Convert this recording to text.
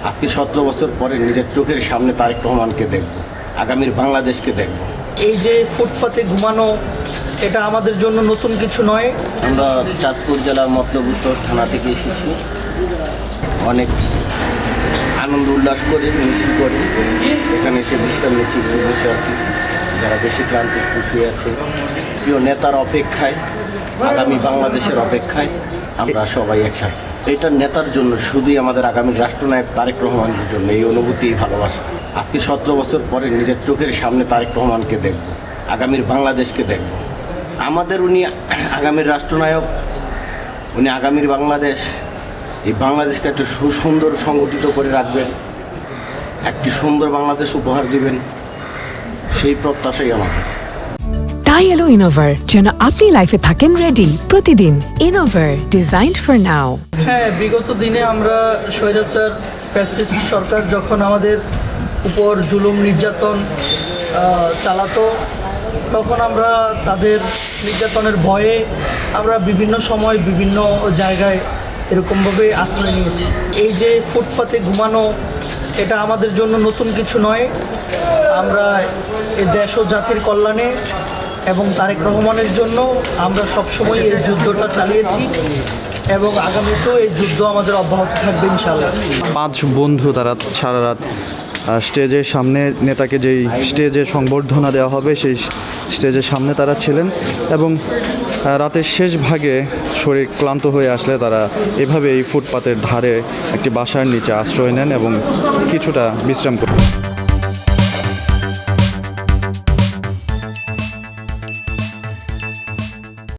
আজকে 17 বছর পরে নিজের চোখের সামনে তারেক রহমানকে দেখব, আগামীর বাংলাদেশকে দেখব। এই যে ফুটপাতে ঘুমানো, এটা আমাদের জন্য নতুন কিছু নয়। আমরা চাঁদপুর জেলার মতলব উত্তর থানা থেকে এসেছি। অনেক আনন্দ উল্লাস করে মিছিল করে এখানে এসে বিশ্রাম নিচ্ছি, বসে আছি। যারা বেশি ক্লান্ত শুয়ে আছে, প্রিয় নেতার অপেক্ষায়, আগামী বাংলাদেশের অপেক্ষায় আমরা সবাই একসাথে। এটা নেতার জন্য, শুধুই আমাদের আগামী রাষ্ট্রনায়ক তারেক রহমানের জন্য এই অনুভূতি, ভালোবাসা। আজকে 17 বছর পরে নিজের চোখের সামনে তারেক রহমানকে দেখব, আগামীর বাংলাদেশকে দেখব। আমাদের উনি আগামীর রাষ্ট্রনায়ক, উনি আগামীর বাংলাদেশ, এই বাংলাদেশকে একটু সুন্দর সংগঠিত করে রাখবেন, একটি সুন্দর বাংলাদেশ উপহার দিবেন, সেই প্রত্যাশাই আমাদের। তাই এলো ইনোভার, যেন আপনি লাইফে থাকেন রেডি প্রতিদিন। Innova, designed for now. হ্যাঁ, বিগত দিনে আমরা স্বৈরাচার ফ্যাসিস্ট সরকার যখন আমাদের উপর জুলুম নির্যাতন চালাতো, তখন আমরা তাদের নির্যাতনের ভয়ে আমরা বিভিন্ন সময় বিভিন্ন জায়গায় এরকমভাবে আশ্রয় নিয়েছি। এই যে ফুটপাতে ঘুমানো, এটা আমাদের জন্য নতুন কিছু নয়। আমরা এই দেশ ও জাতির কল্যাণে এবং তারেক রহমানের জন্য আমরা সবসময় এই যুদ্ধটা চালিয়েছি এবং আগামীতেও এই যুদ্ধ আমাদের অব্যাহত থাকবে ইনশাআল্লাহ। 5 বন্ধু তারা সারা রাত স্টেজের সামনে, নেতাকে যেই স্টেজে সংবর্ধনা দেওয়া হবে সেই স্টেজের সামনে তারা ছিলেন এবং রাতের শেষ ভাগে শরীর ক্লান্ত হয়ে আসলে তারা এভাবে এই ফুটপাতের ধারে একটি বাসার নিচে আশ্রয় নেন এবং কিছুটা বিশ্রাম করেন।